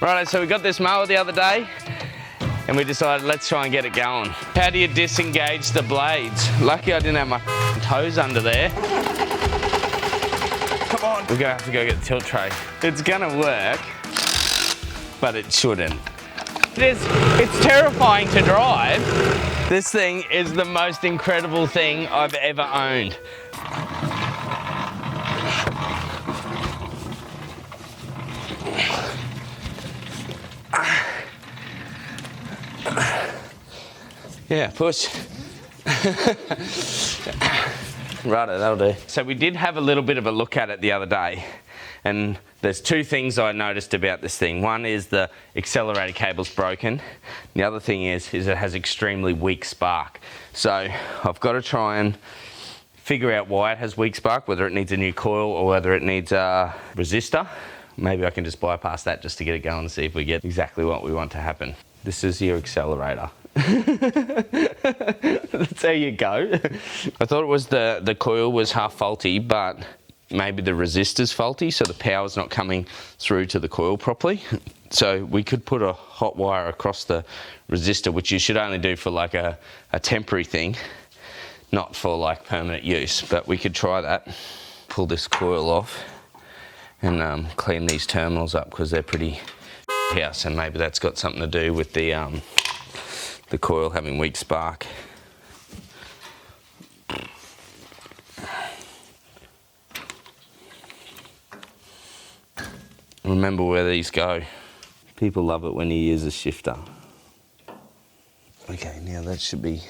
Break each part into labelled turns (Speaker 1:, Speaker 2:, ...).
Speaker 1: Right, so we got this mower the other day and we decided let's try and get it going. How do you disengage the blades? Lucky I didn't have my toes under there. Come on. We're gonna have to go get the tilt tray. It's gonna work, but it shouldn't. It's terrifying to drive. This thing is the most incredible thing I've ever owned. Yeah, push. Righto, that'll do. So we did have a little bit of a look at it the other day, and there's two things I noticed about this thing. One is the accelerator cable's broken. The other thing is it has extremely weak spark. So I've got to try and figure out why it has weak spark, whether it needs a new coil or whether it needs a resistor. Maybe I can just bypass that just to get it going and see if we get exactly what we want to happen. This is your accelerator. That's how you go. I thought it was the coil was half faulty, but maybe the resistor's faulty, so the power's not coming through to the coil properly. So we could put a hot wire across the resistor, which you should only do for like a temporary thing, not for like permanent use, but we could try that. Pull this coil off and clean these terminals up because they're pretty house, and maybe that's got something to do with the coil having weak spark. Remember where these go. People love it when you use a shifter. Okay, now that should be...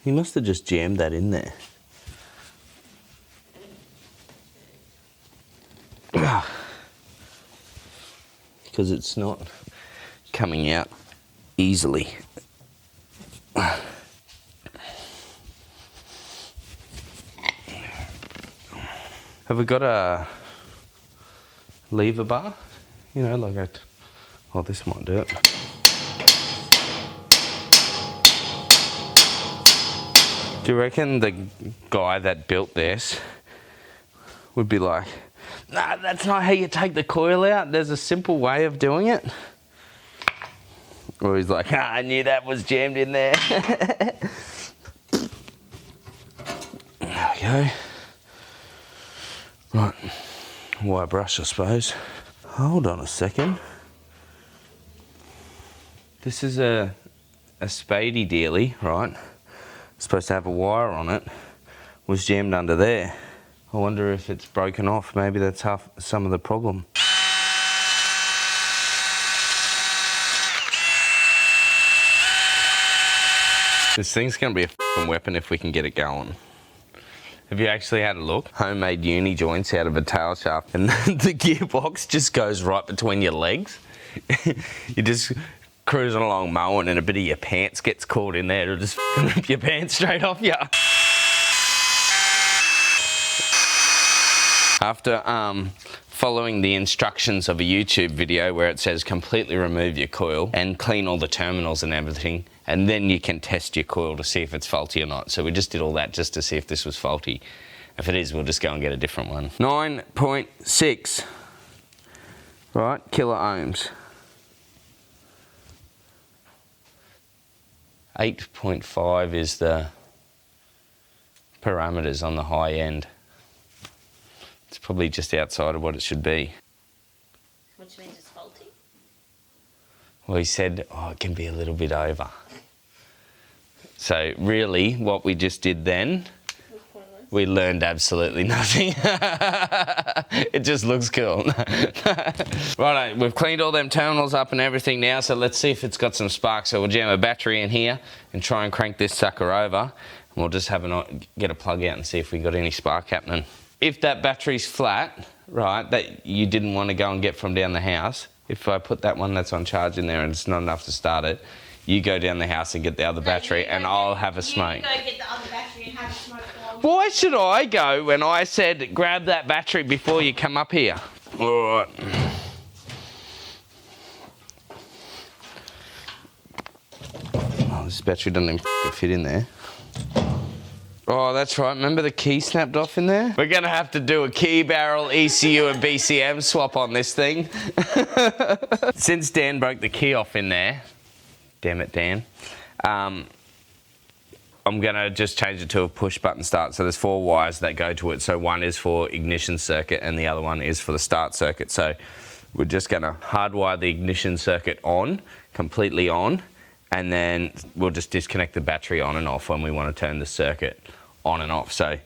Speaker 1: He must have just jammed that in there. Because it's not coming out easily. Have we got a lever bar? You know, like a... Oh, this might do it. Do you reckon the guy that built this would be like, nah, that's not how you take the coil out, there's a simple way of doing it? Or he's like, ah, I knew that was jammed in there. There we go. Right, wire brush I suppose. Hold on a second. This is a spadey dealy, right? Supposed to have a wire on it, was jammed under there. I wonder if it's broken off. Maybe that's some of the problem. This thing's gonna be a f***ing weapon if we can get it going. Have you actually had a look? Homemade uni joints out of a tail shaft, and the gearbox just goes right between your legs. You just cruising along mowing and a bit of your pants gets caught in there, it'll just rip your pants straight off you. After following the instructions of a YouTube video where it says completely remove your coil and clean all the terminals and everything, and then you can test your coil to see if it's faulty or not. So we just did all that just to see if this was faulty. If it is, we'll just go and get a different one. 9.6, right, kilo ohms. 8.5 is the parameters on the high end. It's probably just outside of what it should be.
Speaker 2: Which means it's faulty?
Speaker 1: Well, he said, oh, it can be a little bit over. So really, what we just did then, we learned absolutely nothing. It just looks cool. Righto, we've cleaned all them terminals up and everything now, so let's see if it's got some spark. So we'll jam a battery in here and try and crank this sucker over. And we'll just get a plug out and see if we got any spark happening. If that battery's flat, right, that you didn't want to go and get from down the house, if I put that one that's on charge in there and it's not enough to start it, you go down the house and get the other battery and I'll have a smoke.
Speaker 2: You go get the other battery and have a smoke.
Speaker 1: Why should I go when I said grab that battery before you come up here? All right. this battery doesn't even fit in there. Oh, that's right. Remember the key snapped off in there? We're going to have to do a key barrel, ECU and BCM swap on this thing. Since Dan broke the key off in there, damn it, Dan, I'm going to just change it to a push button start. So there's 4 wires that go to it. So one is for ignition circuit and the other one is for the start circuit. So we're just going to hardwire the ignition circuit on, completely on, and then we'll just disconnect the battery on and off when we want to turn the circuit on and off. So,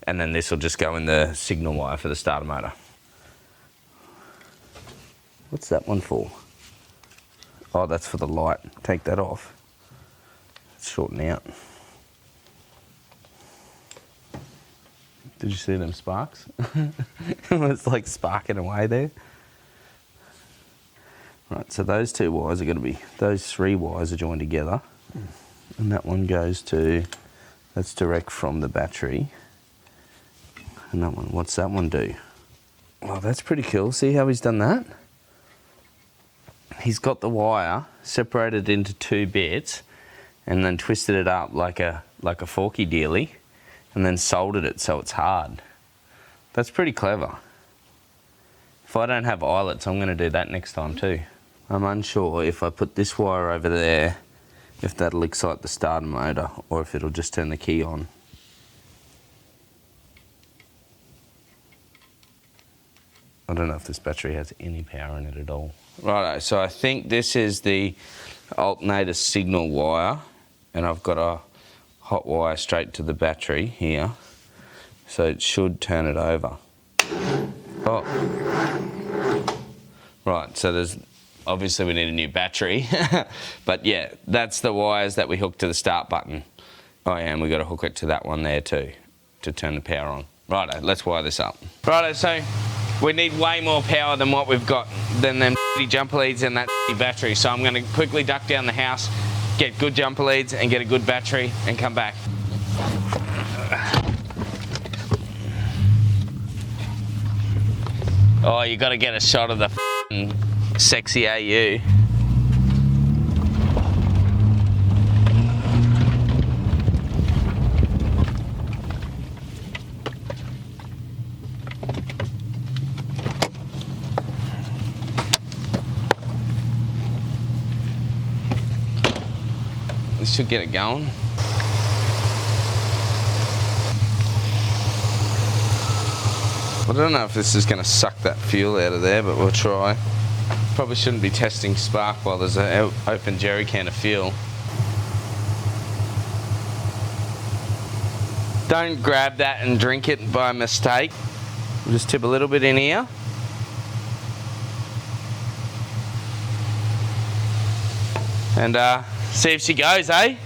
Speaker 1: and then this will just go in the signal wire for the starter motor. What's that one for? Oh, that's for the light. Take that off. It's shorting out. Did you see them sparks? It's like sparking away there. Right, so those 2 wires are going to be, those 3 wires are joined together. And that one goes to, that's direct from the battery. And that one, what's that one do? Oh, that's pretty cool. See how he's done that? He's got the wire separated into 2 bits and then twisted it up like a forky dealy and then soldered it so it's hard. That's pretty clever. If I don't have eyelets, I'm going to do that next time too. I'm unsure if I put this wire over there, if that'll excite the starter motor or if it'll just turn the key on. I don't know if this battery has any power in it at all. Righto, so I think this is the alternator signal wire and I've got a hot wire straight to the battery here. So it should turn it over. Oh. Right, so there's, obviously we need a new battery, but yeah, that's the wires that we hook to the start button. Oh yeah, and we got to hook it to that one there too, to turn the power on. Righto, let's wire this up. Righto, so we need way more power than what we've got, than them jumper leads and that battery. So I'm going to quickly duck down the house, get good jumper leads and get a good battery and come back. Oh, you got to get a shot of the sexy AU. This should get it going. I don't know if this is going to suck that fuel out of there, but we'll try. Probably shouldn't be testing spark while there's an open jerry can of fuel. Don't grab that and drink it by mistake. We'll just tip a little bit in here. And see if she goes, eh?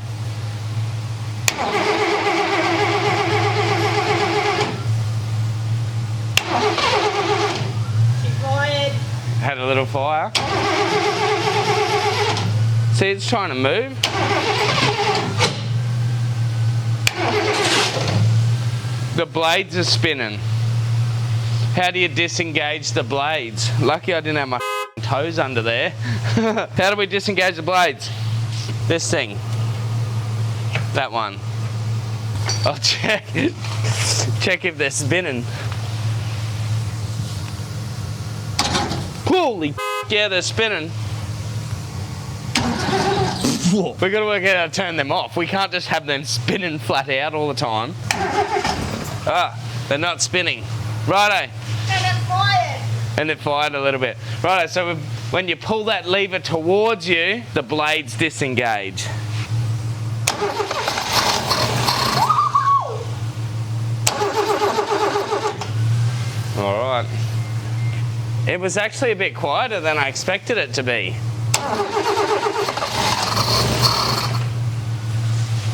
Speaker 1: Had a little fire. See, it's trying to move. The blades are spinning. How do you disengage the blades? Lucky I didn't have my toes under there. How do we disengage the blades? This thing. That one. I'll check. Check if they're spinning. Holy yeah, they're spinning. We've got to work out how to turn them off. We can't just have them spinning flat out all the time. Ah, they're not spinning. Righto.
Speaker 2: And it fired.
Speaker 1: And it fired a little bit. Righto, so when you pull that lever towards you, the blades disengage. All right. It was actually a bit quieter than I expected it to be.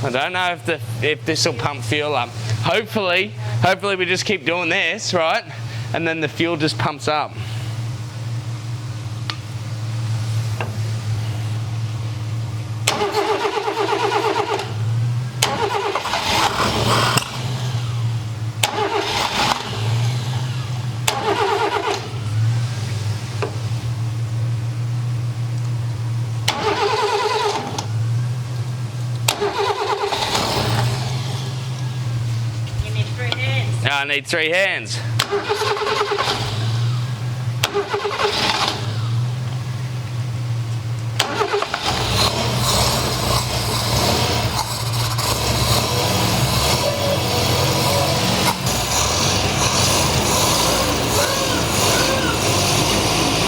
Speaker 1: I don't know if this will pump fuel up. Hopefully we just keep doing this, right? And then the fuel just pumps up. Now I need 3 hands. Is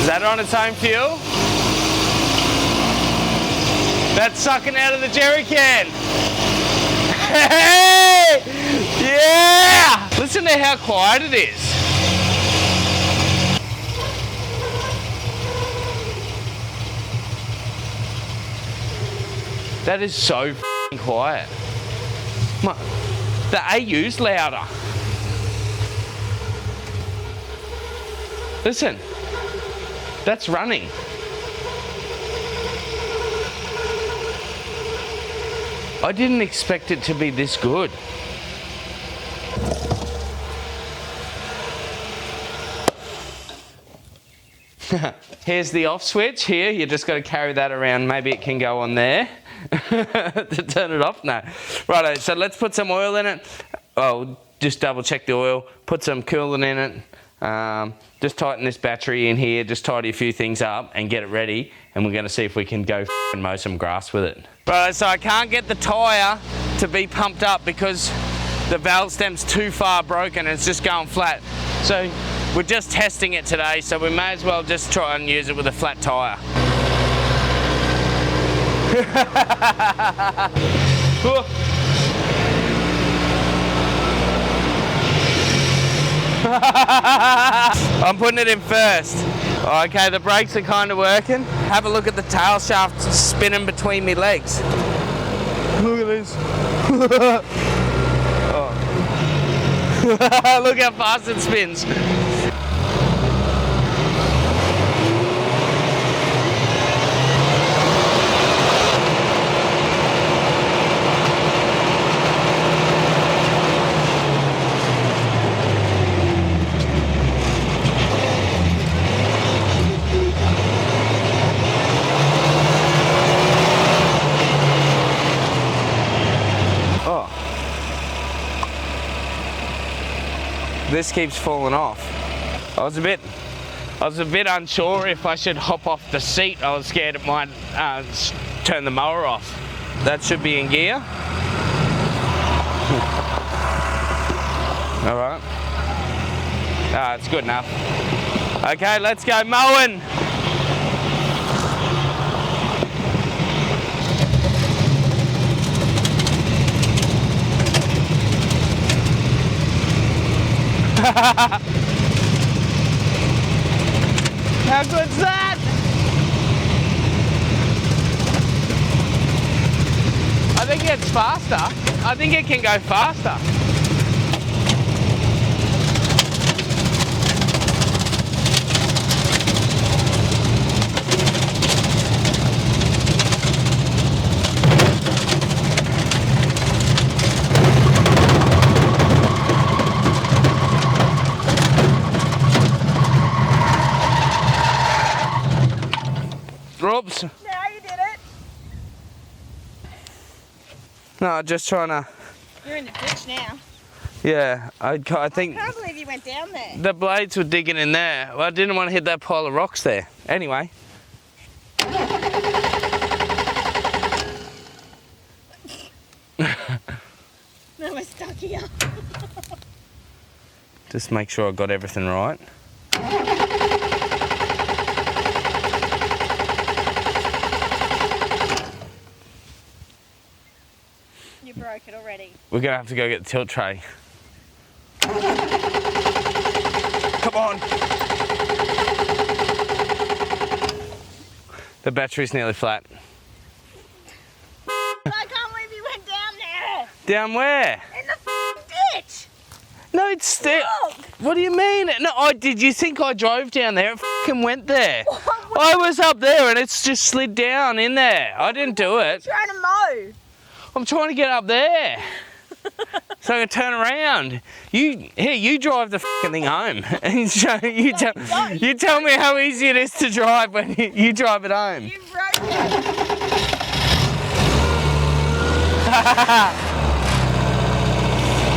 Speaker 1: that on its own fuel? That's sucking out of the jerry can. Hey! Yeah! Listen to how quiet it is. That is so f***ing quiet. The AU's louder. Listen. That's running. I didn't expect it to be this good. Here's the off switch here. You just got to carry that around. Maybe it can go on there to turn it off. No. Righto, so let's put some oil in it. Oh, just double check the oil. Put some coolant in it. Just tighten this battery in here. Just tidy a few things up and get it ready. And we're going to see if we can go and mow some grass with it. Right, so I can't get the tyre to be pumped up because the valve stem's too far broken and it's just going flat. So we're just testing it today, so we may as well just try and use it with a flat tyre. I'm putting it in first. Okay, the brakes are kind of working. Have a look at the tail shaft spinning between my legs. Look at this. Oh. Look how fast it spins. This keeps falling off. I was a bit unsure if I should hop off the seat. I was scared it might turn the mower off. That should be in gear. All right. It's good enough. Okay, let's go mowing. How good's that? I think it's faster. I think it can go faster. Oops.
Speaker 2: No, you did it.
Speaker 1: No, just trying to...
Speaker 2: You're in the ditch now.
Speaker 1: Yeah, I think...
Speaker 2: I can't believe you went down there.
Speaker 1: The blades were digging in there. Well, I didn't want to hit that pile of rocks there. Anyway.
Speaker 2: No, we're stuck here.
Speaker 1: Just make sure I got everything right.
Speaker 2: You broke it already.
Speaker 1: We're going to have to go get the tilt tray. Come on. The battery's nearly flat.
Speaker 2: I can't believe you went down there.
Speaker 1: Down where?
Speaker 2: In the ditch.
Speaker 1: No, it's still...
Speaker 2: Look.
Speaker 1: What do you mean? No, did you think I drove down there? It f***ing went there. I was up there and it's just slid down in there. I didn't do it.
Speaker 2: Trying to mow.
Speaker 1: I'm trying to get up there. So I can turn around. You drive the f***ing thing home. And you tell me how easy it is to drive when you drive it home.
Speaker 2: You broke it.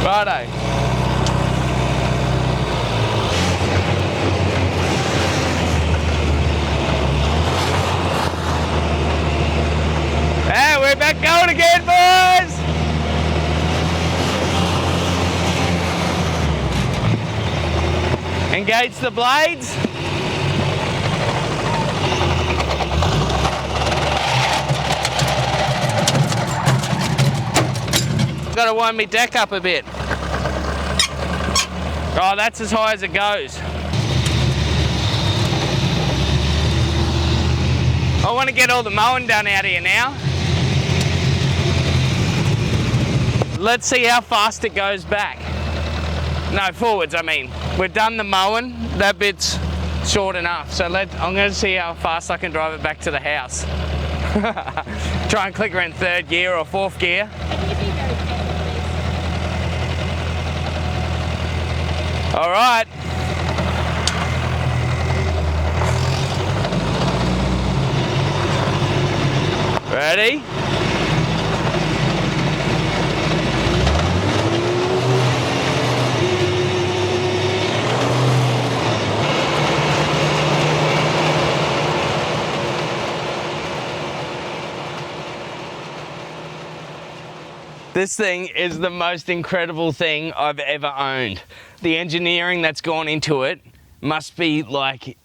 Speaker 1: Righto. Hey, we're back going again, boys! Engage the blades. Got to wind my deck up a bit. Oh, that's as high as it goes. I want to get all the mowing done out here now. Let's see how fast it goes back. No, forwards, I mean. We've done the mowing. That bit's short enough. So I'm going to see how fast I can drive it back to the house. Try and click her in third gear or fourth gear. All right. Ready? This thing is the most incredible thing I've ever owned. The engineering that's gone into it must be like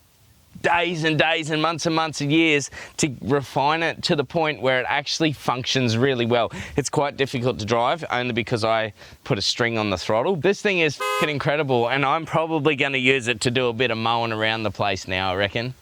Speaker 1: days and days and months of years to refine it to the point where it actually functions really well. It's quite difficult to drive only because I put a string on the throttle. This thing is f***ing incredible, and I'm probably going to use it to do a bit of mowing around the place now, I reckon.